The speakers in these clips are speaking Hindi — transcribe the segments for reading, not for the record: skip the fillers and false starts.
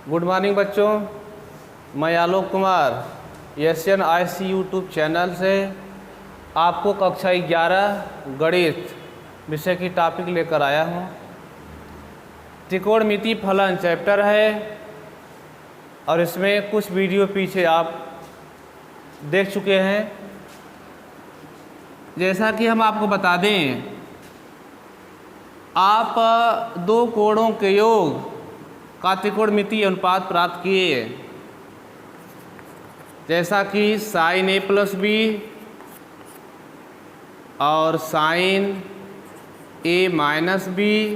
गुड मॉर्निंग बच्चों, मैं Alok Kumar SNIC YouTube channel से आपको कक्षा 11 गणित विषय की टॉपिक लेकर आया हूँ। त्रिकोणमिति फलन चैप्टर है और इसमें कुछ वीडियो पीछे आप देख चुके हैं। जैसा कि हम आपको बता दें, आप दो कोणों के योग का त्रिकोणमितीय अनुपात प्राप्त किए, जैसा कि साइन A प्लस बी और sine A minus B,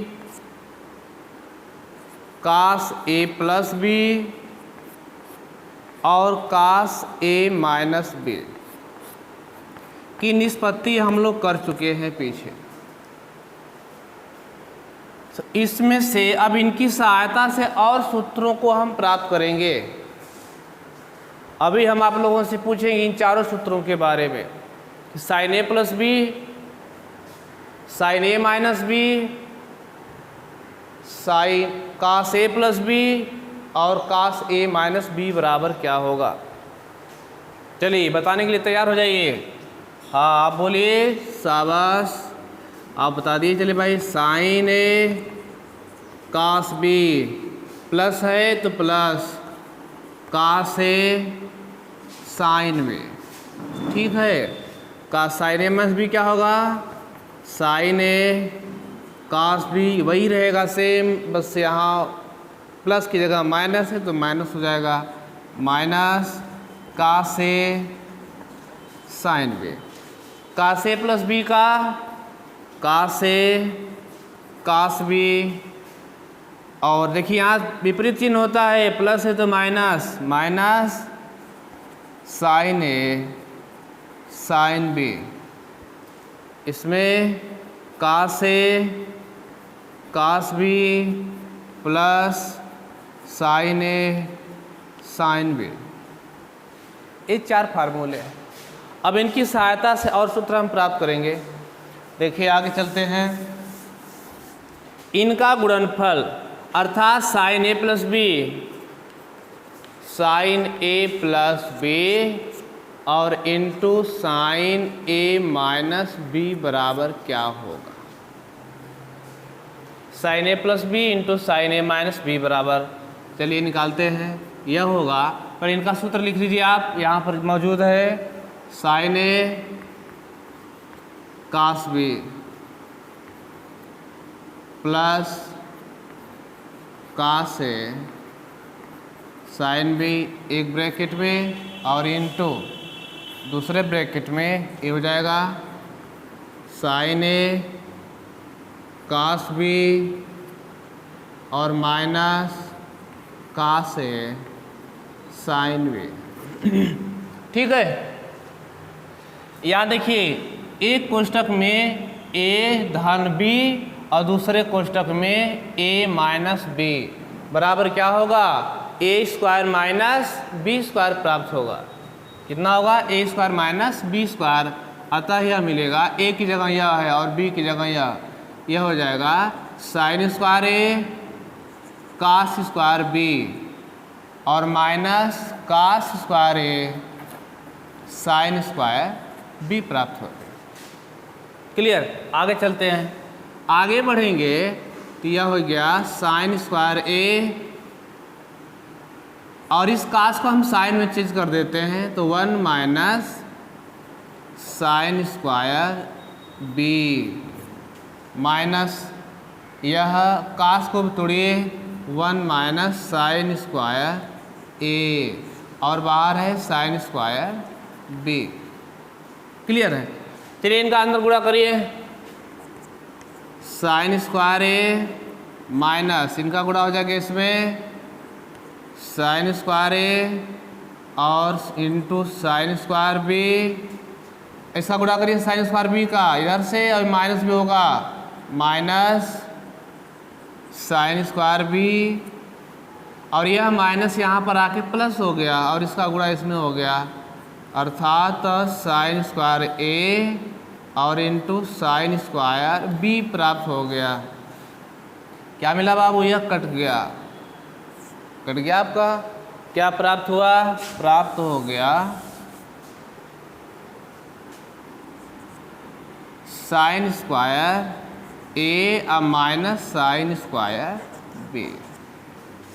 cos A plus B और कास A माइनस बी की निष्पत्ति हम लोग कर चुके हैं पीछे। इसमें से अब इनकी सहायता से और सूत्रों को हम प्राप्त करेंगे। अभी हम आप लोगों से पूछेंगे इन चारों सूत्रों के बारे में कि sine A plus B, sine A minus B, sine cos A plus B और कास A माइनस बी बराबर क्या होगा। चलिए बताने के लिए तैयार हो जाइए। हाँ आप बोलिए, शाबाश, आप बता दिए। चलिए भाई, sine A cos B plus है तो plus cos A sine B, ठीक है। Cos sine A minus B क्या होगा, साइन A कास B वही रहेगा सेम, बस यहाँ प्लस की जगह माइनस है तो माइनस हो जाएगा, minus cos A sine B। Cos A plus B का कास A कास B, और देखिए यहाँ विपरीत चिन्ह होता है, प्लस है तो minus, minus sine A sine B। इसमें cos A cos B plus sine A sine B, ये चार फार्मूले हैं। अब इनकी सहायता से और सूत्र हम प्राप्त करेंगे। देखिए आगे चलते हैं। इनका गुणनफल अर्थात sine A plus B, sine A plus B और into sine A minus B बराबर क्या होगा। Sine A plus B into sine A minus B बराबर, चलिए निकालते हैं। यह होगा, पर इनका सूत्र लिख लीजिए आप, यहाँ पर मौजूद है। Sine A cos B plus cos A sine B एक ब्रैकेट में और इंटू दूसरे ब्रैकेट में, ये हो जाएगा साइन A कास B और minus cos A sine B, ठीक है। यहाँ देखिए, एक कोष्ठक में A धन B और दूसरे कोष्ठक में A माइनस B बराबर क्या होगा, A square minus B square प्राप्त होगा। कितना होगा, A square minus B square. अतः यह मिलेगा, A की जगह यह है और B की जगह यह हो जाएगा sine square A cos square B और minus cos square A sine square B प्राप्त होगा। क्लियर। आगे चलते हैं, आगे बढ़ेंगे तो यह हो गया साइन स्क्वायर A और इस कास को हम साइन में चेंज कर देते हैं तो 1 minus sine square B minus यह कास को तोड़िए 1 माइनस साइन स्क्वायर A और बाहर है साइन स्क्वायर B। क्लियर है। चलिए इनका अंदर गुणा करिए। साइन स्क्वायर A माइनस इनका गुणा हो जाएगा इसमें साइन स्क्वायर A और इंटू साइन स्क्वायर B। ऐसा गुणा करिए साइन स्क्वायर B का इधर से और माइनस भी होगा, माइनस साइन स्क्वायर B और यह माइनस यहाँ पर आके प्लस हो गया और इसका गुणा इसमें हो गया, अर्थात साइन स्क्वायर A और इंटू साइन स्क्वायर B प्राप्त हो गया। क्या मिला बाबू, यह कट गया। कट गया आपका। क्या प्राप्त हुआ? प्राप्त हो गया साइन स्क्वायर ए अब माइनस साइन स्क्वायर बी।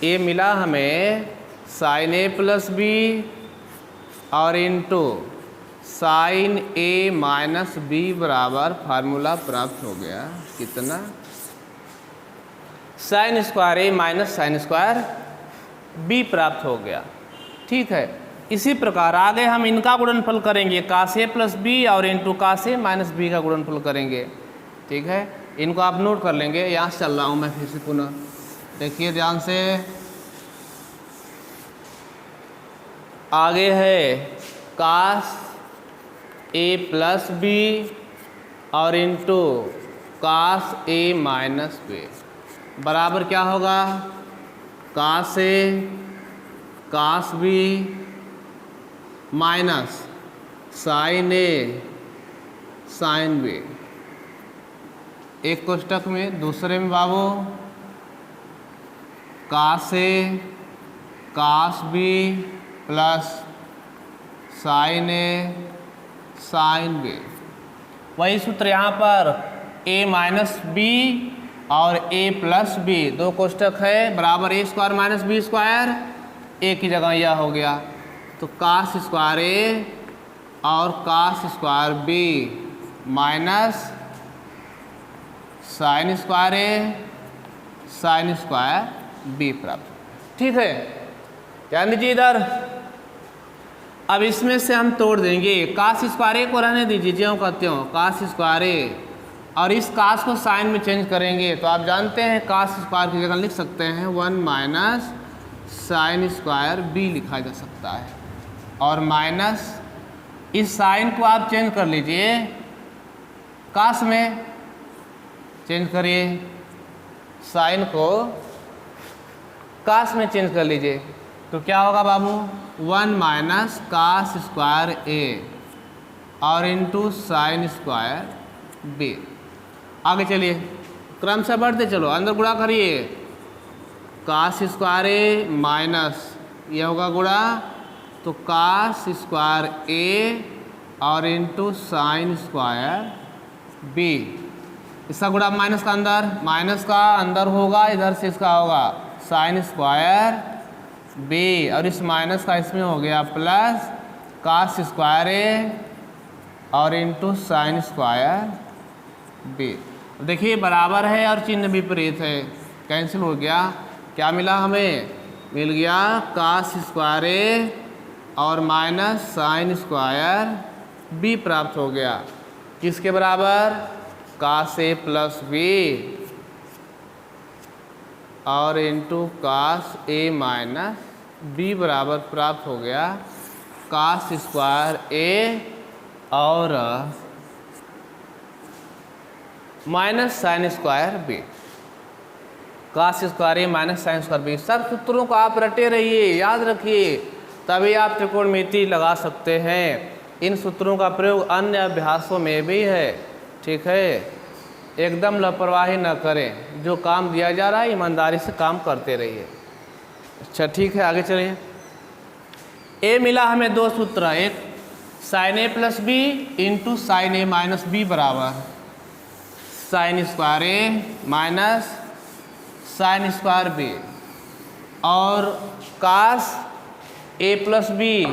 ये मिला हमें साइन ए प्लस बी और into sine A minus B बराबर फार्मूला प्राप्त हो गया कितना? Sign square A minus sine square B प्राप्त हो गया। ठीक है, इसी प्रकार आगे हम इनका गुणनफल करेंगे, कास ए प्लस बी और into cos A minus B का गुणनफल करेंगे। ठीक है, इनको आप नोट कर लेंगे। यहाँ से चल रहा हूँ मैं फिर से पुनः, देखिए ध्यान से। आगे है कास ए प्लस बी और into cos A minus B बराबर क्या होगा? कास ए कास बी माइनस साइन ए साइन बी। एक कोष्टक में, दूसरे में बाबू कास ए कास बी प्लस साइन ए साइन बी। वही सूत्र यहाँ पर a माइनस बी और a प्लस बी, दो कोष्टक है, बराबर ए स्क्वायर माइनस बी स्क्वायर, ए की जगह यह हो गया। तो कास स्क्वायर ए और cos square B minus sine square A sine square B प्राप्त। ठीक है, ध्यान दीजिए इधर। अब इसमें से हम तोड़ देंगे, कास स्क्वायर ए को रहने दीजिए ज्यों का त्यों, कास स्क्वायर ए, और इस कास को साइन में चेंज करेंगे। तो आप जानते हैं कास स्क्वायर की जगह लिख सकते हैं 1 माइनस साइन स्क्वायर बी लिखा जा सकता है, और माइनस इस साइन को आप चेंज कर लीजिए, कास में चेंज करिए, साइन को कास में चेंज कर लीजिए। तो क्या होगा बाबू? 1 माइनस कास स्क्वायर ए और इनटू साइन स्क्वायर बी। आगे चलिए, क्रम से बढ़ते चलो, अंदर गुणा करिए, कास स्क्वायर ए माइनस ये होगा गुणा, तो कास स्क्वायर ए और इनटू साइन स्क्वायर बी। इसका गुणा माइनस का अंदर, माइनस का अंदर होगा, इधर से इसका होगा साइन स्क्वायर बी, और इस माइनस का इसमें हो गया प्लस कास स्क्वायर ए और इनटू साइन स्क्वायर बी। देखिए बराबर है और चिन्ह विपरीत है, कैंसिल हो गया। क्या मिला हमें? मिल गया कास स्क्वायर ए और माइनस साइन स्क्वायर बी प्राप्त हो गया। किसके बराबर? कास ए प्लस बी और into cos A minus B बराबर प्राप्त हो गया कास स्क्वायर ए और minus sine square B. Cos square A minus sine square B. सब सूत्रों को आप रटे रहिए, याद रखिए, तभी आप त्रिकोणमिति लगा सकते हैं। इन सूत्रों का प्रयोग अन्य अभ्यासों में भी है। ठीक है, एकदम लापरवाही न करें, जो काम दिया जा रहा है ईमानदारी से काम करते रहिए। अच्छा ठीक है, आगे चलिए। ए मिला हमें दो सूत्र, एक sign A plus B into sign A minus B बराबर sign square A minus sine square B, और कास ए प्लस बी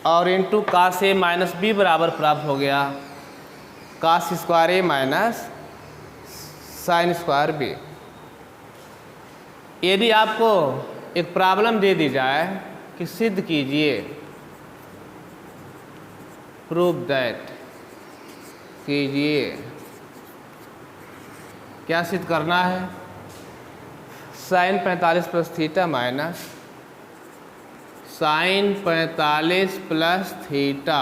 और into cos A minus B बराबर प्राप्त हो गया cos square A minus sine square B. यदि आपको एक प्रॉब्लम दे दी जाए कि सिद्ध कीजिए, प्रूव दैट कीजिए, क्या सिद्ध करना है? Sine 45 plus theta minus sine 45 plus theta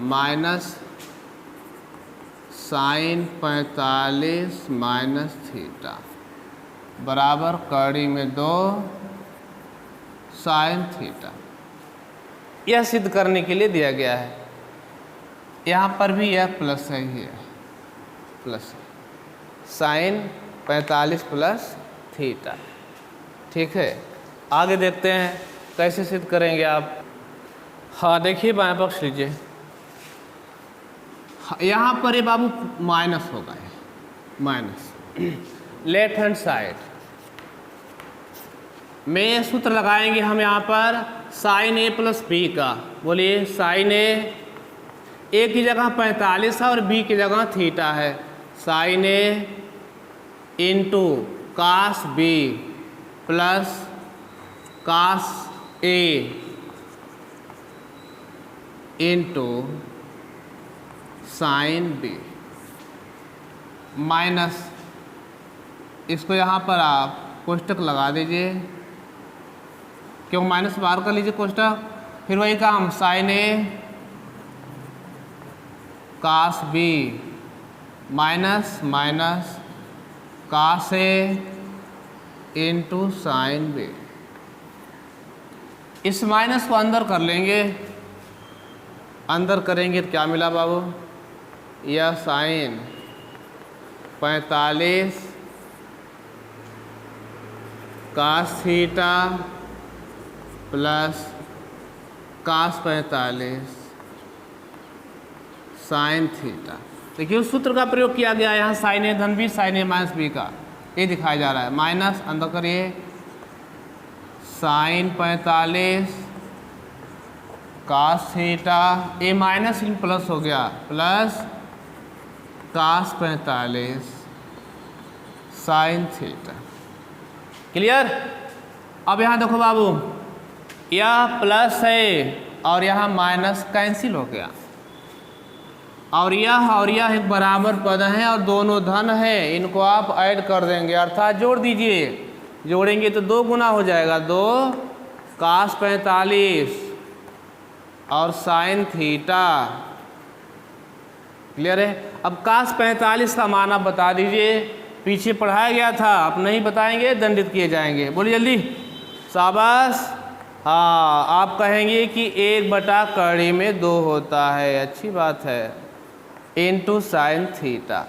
minus sine 45 minus theta बराबर कड़ी में 2 साइन थीटा। यह सिद्ध करने के लिए दिया गया है। यहाँ पर भी यह प्लस है, ही है प्लस साइन 45 प्लस थीटा। ठीक है, आगे देखते हैं कैसे सिद्ध करेंगे आप। हाँ देखिए बाएं पक्ष लीजिए, यहाँ पर ये बाबू माइनस होगा, माइनस लेफ्ट हैंड साइड में ये सूत्र लगाएंगे हम यहाँ पर साइन ए प्लस बी का। बोलिए साइन ए की जगह 45 है और बी की जगह थीटा है। Sine A into cos B plus cos A into sine B minus, इसको यहाँ पर आप कोष्टक लगा दीजिए, क्यों माइनस बाहर कर लीजिए कोष्टक। फिर वही काम sine A cos B minus minus cos A into sine B. इस माइनस को अंदर कर लेंगे, अंदर करेंगे तो क्या मिला बाबू, यह sine 45 cos theta plus cos 45 sine theta. देखिए उस सूत्र का प्रयोग किया गया यहाँ, साइन ए धन B sine A minus B का, ये दिखाया जा रहा है। माइनस अंदर करिए, sine 45 cos theta, A minus इन प्लस हो गया, plus cos 45 sine theta. Clear. अब यहाँ देखो बाबू, यह प्लस है और यहाँ माइनस कैंसिल हो गया, और यह एक बराबर पद है और दोनों धन है, इनको आप ऐड कर देंगे अर्थात जोड़ दीजिए। जोड़ेंगे तो 2 गुना हो जाएगा, 2 कास 45 और साइन थीटा। क्लियर है। अब कास 45 का मान आप बता दीजिए, पीछे पढ़ाया गया था, आप नहीं बताएंगे दंडित किए जाएंगे। बोलिए जल्दी, शाबाश। हाँ आप कहेंगे कि 1/2 होता है, अच्छी बात है, इंटू साइन थीटा।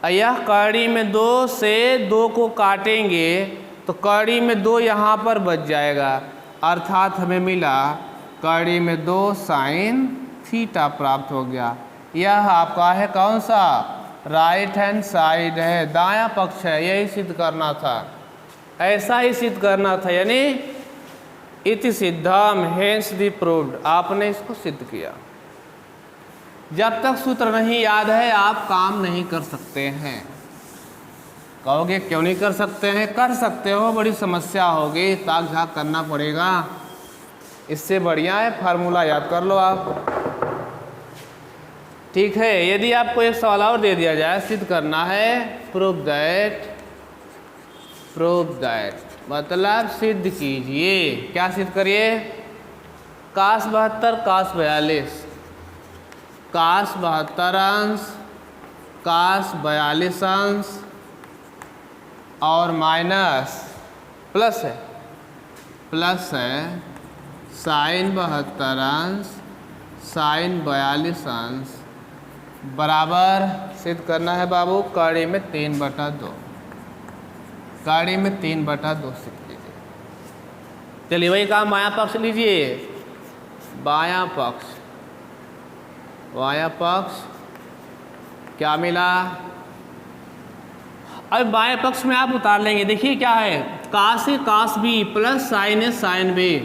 यह कड़ी में 2 से 2 को काटेंगे तो कड़ी में 2 यहाँ पर बच जाएगा, अर्थात हमें मिला कड़ी में 2 साइन थीटा प्राप्त हो गया। यह आपका है कौन सा, राइट हैंड साइड है, दायां पक्ष है, यही सिद्ध करना था, ऐसा ही सिद्ध करना था, यानी इति सिद्धम हेंस दी प्रूव्ड, आपने इसको सिद्ध किया। जब तक सूत्र नहीं याद है आप काम नहीं कर सकते हैं। कहोगे क्यों नहीं कर सकते हैं, कर सकते हो, बड़ी समस्या होगी, ताक झाक करना पड़ेगा, इससे बढ़िया है फार्मूला याद कर लो आप। ठीक है, यदि आपको एक सवाल और दे दिया जाए, सिद्ध करना है, प्रूव दैट मतलब सिद्ध कीजिए। क्या सिद्ध करिए, कास 72 कास 42, कास 72 अंश कास 42 अंश और माइनस प्लस है साइन 72 अंश साइन 42 अंश बराबर सिद्ध करना है बाबू कड़ी में 3/2, कड़ी में 3/2 सिद्ध कीजिए। चलिए वही काम बायां पक्ष लीजिए, बायां पक्ष क्या मिला। अब बाएं पक्ष में आप उतार लेंगे, देखिए क्या है, कास ए कास बी प्लस साइन ए साइन बी,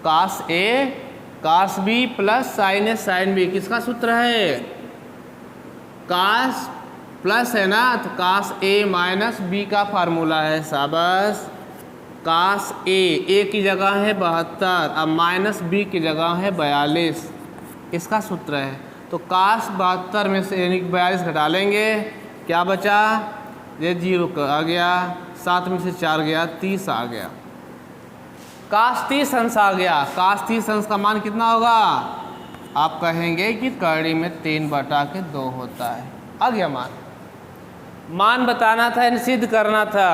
कास ए कास बी प्लस साइन ए साइन बी किसका सूत्र है, कास प्लस है ना, तो कास ए माइनस बी का फार्मूला है, शाबाश। कास ए की जगह है 72, अब माइनस बी की जगह है 42, इसका सूत्र है। तो कास 72 में से यानी 42 घटा लेंगे, क्या बचा, ये 0 आ गया, 7 में से 4 गया, 30 आ गया, कास 30 अंश आ गया। कास 30 अंश का मान कितना होगा, आप कहेंगे कि कड़ी में 3/2 होता है। आ गया मान बताना था, सिद्ध करना था,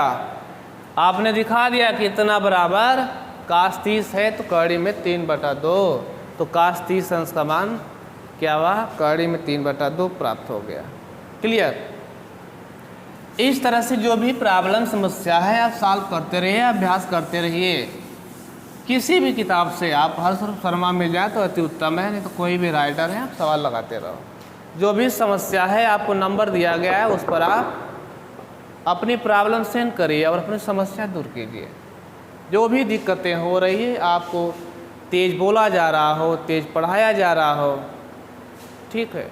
आपने दिखा दिया कि इतना बराबर कास 30 है तो कड़ी में 3/2, तो कास 30 अंश का मान क्या हुआ, कड़ी में 3/2 प्राप्त हो गया। क्लियर। इस तरह से जो भी प्रॉब्लम समस्या है आप सॉल्व करते रहिए, अभ्यास करते रहिए। किसी भी किताब से आप हर्ष शर्मा मिल जाए तो अति उत्तम है, नहीं तो कोई भी राइटर है आप सवाल लगाते रहो। जो भी समस्या है आपको नंबर दिया गया है उस पर आप अपनी प्रॉब्लम सेंड करिए और अपनी समस्या दूर कीजिए। जो भी दिक्कतें हो रही है, आपको तेज़ बोला जा रहा हो, तेज़ पढ़ाया जा रहा हो, ठीक है,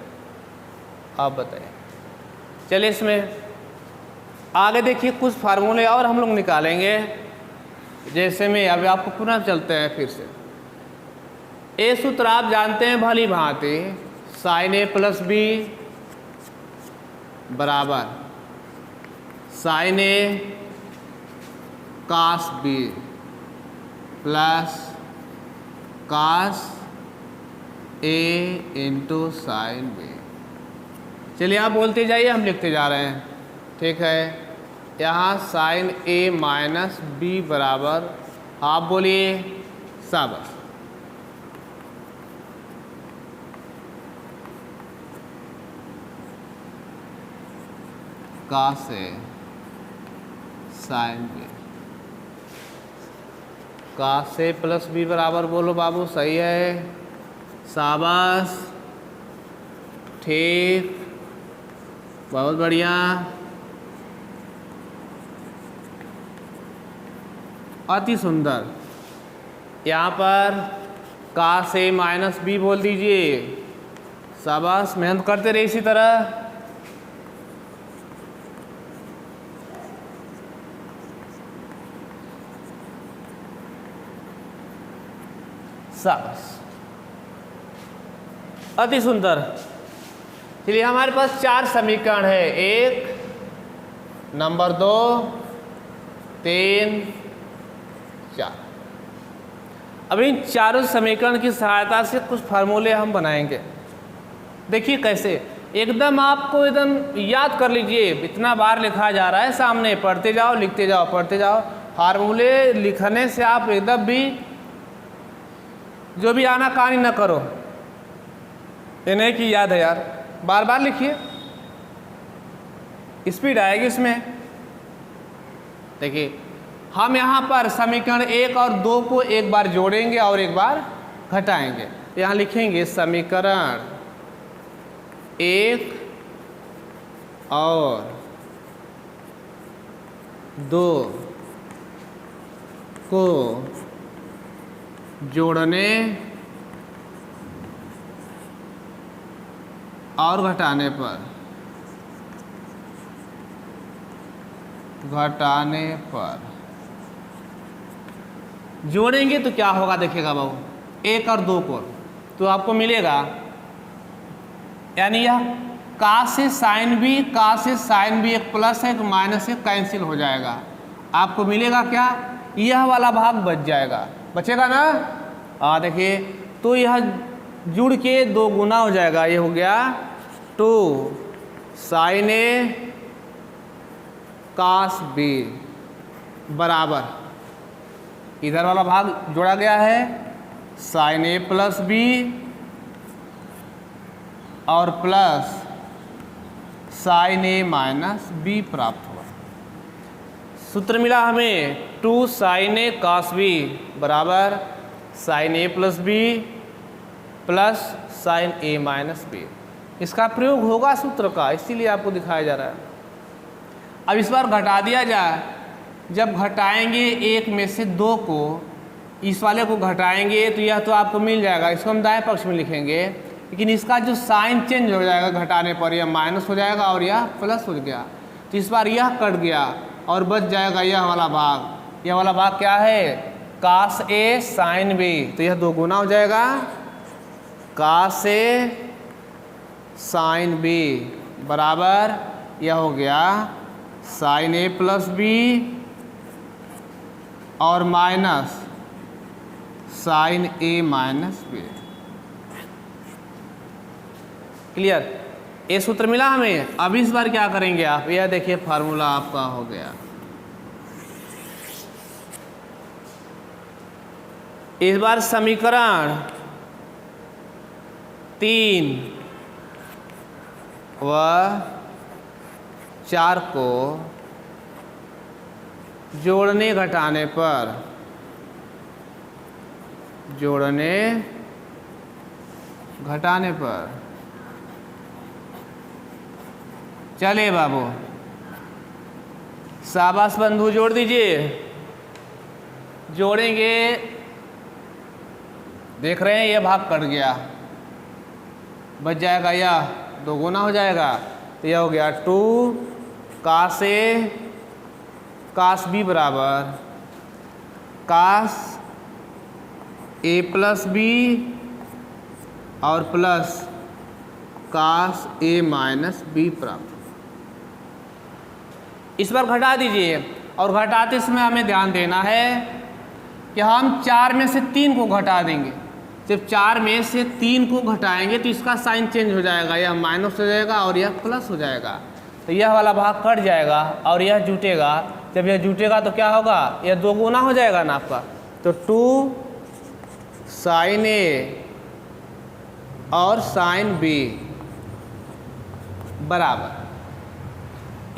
आप बताइए। चलिए इसमें आगे देखिए कुछ फार्मूले और हम लोग निकालेंगे। जैसे में अभी आपको पुनः चलते हैं फिर से। ए सूत्र आप जानते हैं भली भांति, साइन ए प्लस बी बराबर sign A cos B plus cos A into sine B. चलिए आप बोलते जाइए, हम लिखते जा रहे हैं, ठीक है। यहाँ साइन ए माइनस बी बराबर, आप बोलिए सब कास ए sine B, cos A plus B बराबर, बोलो बाबू सही है, शाबाश, ठीक, बहुत बढ़िया। अति सुंदर। यहाँ पर कास ए माइनस बी बोल दीजिए, शाबाश, मेहनत करते रहिए इसी तरह। शाबाश, अति सुंदर। चलिए हमारे पास 4 समीकरण है, 1 नंबर 2 3 4। अब इन चारों समीकरण की सहायता से कुछ फार्मूले हम बनाएंगे। देखिए कैसे, एकदम आपको एकदम याद कर लीजिए, इतना बार लिखा जा रहा है सामने, पढ़ते जाओ लिखते जाओ पढ़ते जाओ। फार्मूले लिखने से आप एकदम भी जो भी आना कहानी न करो, ये नहीं कि याद है यार, बार बार लिखिए, स्पीड आएगी इसमें। देखिए हम यहाँ पर समीकरण 1 और 2 को एक बार जोड़ेंगे और एक बार घटाएंगे। यहाँ लिखेंगे समीकरण 1 और 2 को जोड़ने और घटाने पर जोड़ेंगे तो क्या होगा, देखिएगा बाबू, 1 और 2 को तो आपको मिलेगा, यानी यह कास से साइन बी, कास से साइन बी एक प्लस है, एक माइनस है, कैंसिल हो जाएगा। आपको मिलेगा क्या, यह वाला भाग बच जाएगा, बचेगा ना। देखिए तो यह जुड़ के 2 गुना हो जाएगा, ये हो गया 2 साइन ए कास बी बराबर, इधर वाला भाग जोड़ा गया है साइन ए प्लस बी और plus sign A minus B प्राप्त हुआ। सूत्र मिला हमें 2 साइन ए कास बी बराबर sign A plus B plus sign A minus B. इसका प्रयोग होगा सूत्र का, इसीलिए आपको दिखाया जा रहा है। अब इस बार घटा दिया जाए, जब घटाएंगे 1 में से 2 को, इस वाले को घटाएंगे तो यह तो आपको मिल जाएगा, इसको हम दाएं पक्ष में लिखेंगे, लेकिन इसका जो साइन चेंज हो जाएगा घटाने पर, यह माइनस हो जाएगा और यह प्लस हो गया। तो इस बार यह कट गया और बच जाएगा यह वाला भाग। यह वाला भाग क्या है, कास ए साइन बी, तो यह 2 गुना हो जाएगा, कास ए साइन बी बराबर यह हो गया साइन ए प्लस बी और minus sign A minus B. Clear, ये सूत्र मिला हमें। अब इस बार क्या करेंगे आप, यह देखिए फार्मूला आपका हो गया। इस बार समीकरण 3 व 4 को जोड़ने घटाने पर चलिए बाबू, शाबाश बंधु, जोड़ दीजिए। जोड़ेंगे, देख रहे हैं यह भाग कट गया, बच जाएगा, यह 2 गुना हो जाएगा। तो यह हो गया 2 काश ए काश बी बराबर काश ए प्लस बी और प्लस काश ए माइनस बी प्राप्त। इस बार घटा दीजिए, और घटाते समय हमें ध्यान देना है कि हम 4 में से 3 को घटा देंगे। जब 4 में से 3 को घटाएंगे तो इसका साइन चेंज हो जाएगा, यह माइनस हो जाएगा और यह प्लस हो जाएगा। तो यह वाला भाग कट जाएगा और यह जुटेगा। जब यह जुटेगा तो क्या होगा, यह 2 गुना हो जाएगा ना आपका। तो 2 साइन ए और साइन बी बराबर,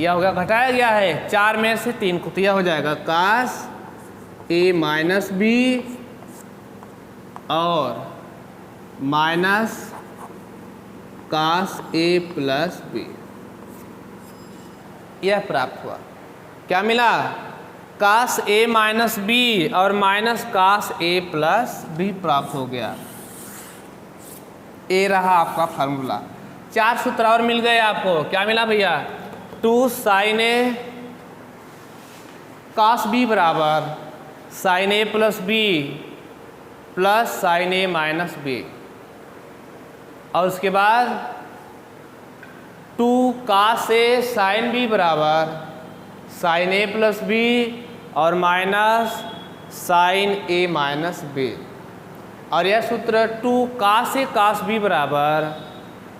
यह हो गया, घटाया गया है 4 में से 3 को, तो यह हो जाएगा काश ए माइनस बी और माइनस काश ए प्लस बी। यह प्राप्त हुआ। क्या मिला, काश ए माइनस बी और माइनस काश ए प्लस बी प्राप्त हो गया। ये रहा आपका फार्मूला। 4 सूत्र और मिल गए आपको। क्या मिला भैया, 2 साइन ए काश बी बराबर sign A plus B plus sign A minus B, और उसके बाद 2 काश ए साइन बी बराबर साइन ए प्लस बी और minus sign A minus B, और यह सूत्र 2 काश ए काश बी बराबर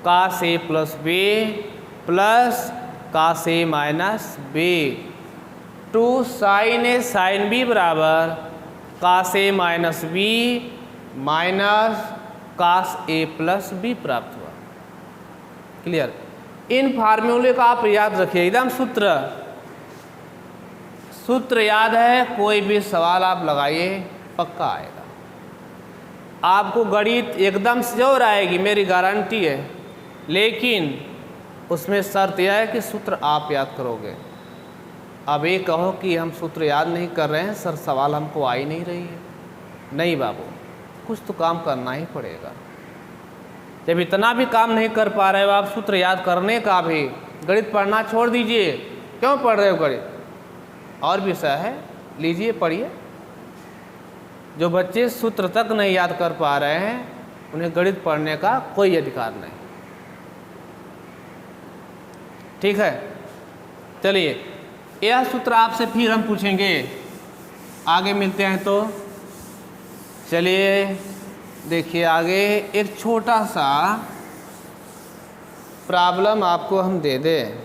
काश ए प्लस बी प्लस काश ए माइनस बी। 2 साइन ए साइन बी बराबर काश ए माइनस बी माइनस काश ए प्लस बी प्राप्त हुआ। क्लियर। इन फार्मूले का आप याद रखिए, एकदम सूत्र याद है, कोई भी सवाल आप लगाइए पक्का आएगा। आपको गणित एकदम से जरूर आएगी, मेरी गारंटी है, लेकिन उसमें शर्त यह है कि सूत्र आप याद करोगे। अब ये कहो कि हम सूत्र याद नहीं कर रहे हैं सर, सवाल हमको आ ही नहीं रही है, नहीं बाबू, कुछ तो काम करना ही पड़ेगा। जब इतना भी काम नहीं कर पा रहे हो आप सूत्र याद करने का भी, गणित पढ़ना छोड़ दीजिए। क्यों पढ़ रहे हो गणित, और विषय है, लीजिए पढ़िए। जो बच्चे सूत्र तक नहीं याद कर पा रहे हैं उन्हें गणित पढ़ने का कोई अधिकार नहीं। ठीक है, चलिए यह सूत्र आपसे फिर हम पूछेंगे, आगे मिलते हैं। तो चलिए देखिए आगे एक छोटा सा प्रॉब्लम आपको हम दे दें।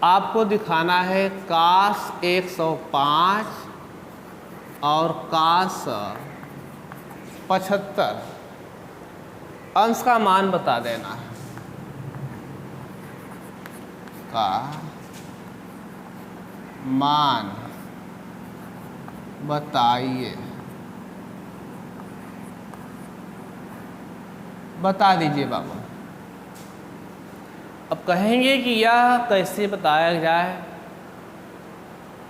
आपको दिखाना है काश 105 और काश 75, अंश का मान बता देना है। का मान बताइए, बता दीजिए बाबा। अब कहेंगे कि यह कैसे बताया जाए।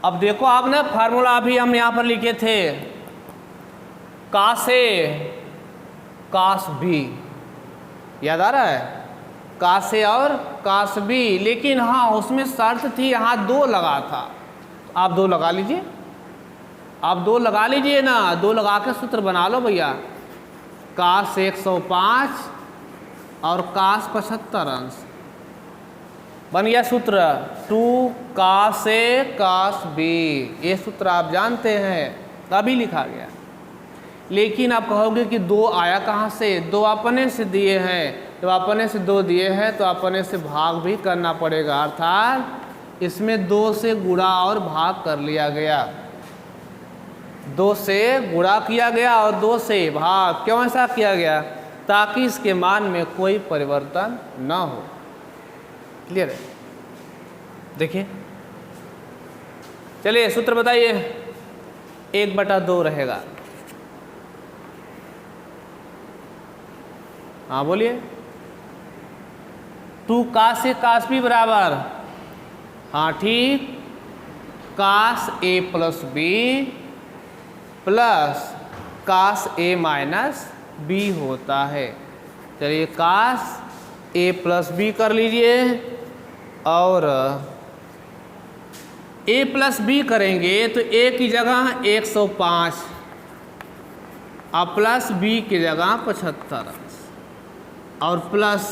अब देखो आपने फार्मूला अभी हम यहाँ पर लिखे थे, काश ए काश बी, याद आ रहा है, काश ए और काश बी, लेकिन हाँ उसमें शर्त थी, यहाँ 2 लगा था। आप 2 लगा लीजिए, आप 2 लगा लीजिए ना, 2 लगा के सूत्र बना लो भैया। काश 105 और काश 75 अंश, बन गया सूत्र 2 काश ए काश बी। ये सूत्र आप जानते हैं, तभी लिखा गया। लेकिन आप कहोगे कि 2 आया कहाँ से, 2 अपने से दिए हैं। जब अपने से 2 दिए हैं तो अपने से भाग भी करना पड़ेगा, अर्थात इसमें 2 से गुणा और भाग कर लिया गया। 2 से गुणा किया गया और 2 से भाग। क्यों ऐसा किया गया, ताकि इसके मान में कोई परिवर्तन ना हो। क्लियर है? देखिए, चलिए सूत्र बताइए। 1/2 रहेगा। हाँ बोलिए। 2 काश ए काश बी बराबर, हाँ ठीक, काश ए प्लस बी प्लस काश ए माइनस बी होता है। चलिए काश ए प्लस बी कर लीजिए, और ए प्लस बी करेंगे तो ए की जगह 105 और प्लस बी की जगह 75 और प्लस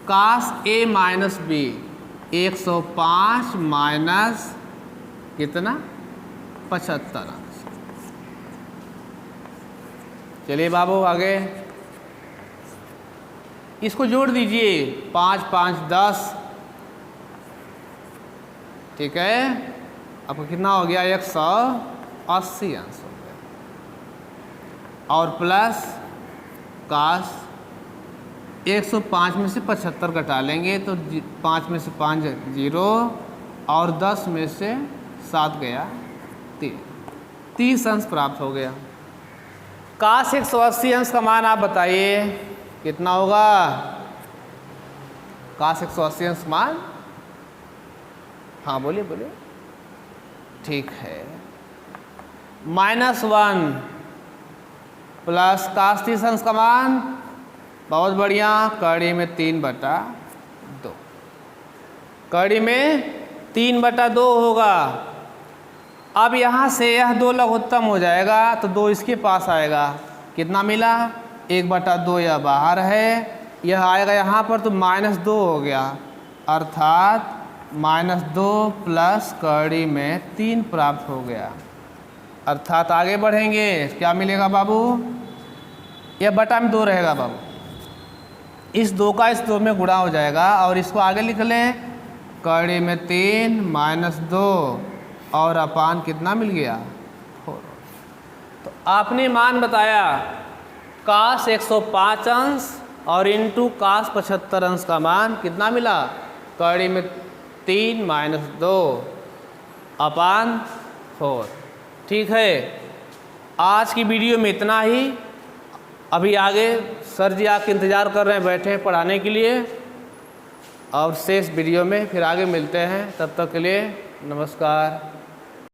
काश ए माइनस बी 105 माइनस कितना 75। चलिए बाबू आगे इसको जोड़ दीजिए, 5 5 10, ठीक है। आपको कितना हो गया 180 अंश हो गया, और प्लस काश 105 में से 75 घटा लेंगे तो 5 में से 5 0 और 10 में से 7 गया 3, 30 अंश प्राप्त हो गया। काश 180 अंश का मान आप बताइए कितना होगा? काश 180 अंश मान, हाँ बोलिए बोलिए, ठीक है। -1 प्लस काश 30 अंश का मान, बहुत बढ़िया, कड़ी में 3/2, कड़ी में 3/2 होगा। अब यहाँ से यह 2 लघुत्तम हो जाएगा तो 2 इसके पास आएगा, कितना मिला 1/2, यह बाहर है, यह आएगा यहाँ पर तो -2 हो गया, अर्थात -2 प्लस कड़ी में 3 प्राप्त हो गया। अर्थात आगे बढ़ेंगे, क्या मिलेगा बाबू? यह बटा में 2 रहेगा बाबू, इस 2 का इस 2 में गुणा हो जाएगा, और इसको आगे लिख लें, कड़ी में 3 -2 और अपान कितना मिल गया 4। तो आपने मान बताया काश 105 अंश और इंटू काश 75 अंश का मान कितना मिला? कड़ी में 3 -2 अपान 4। ठीक है, आज की वीडियो में इतना ही। अभी आगे सर जी आपके इंतज़ार कर रहे हैं, बैठे हैं पढ़ाने के लिए, और शेष वीडियो में फिर आगे मिलते हैं। तब तक के लिए नमस्कार।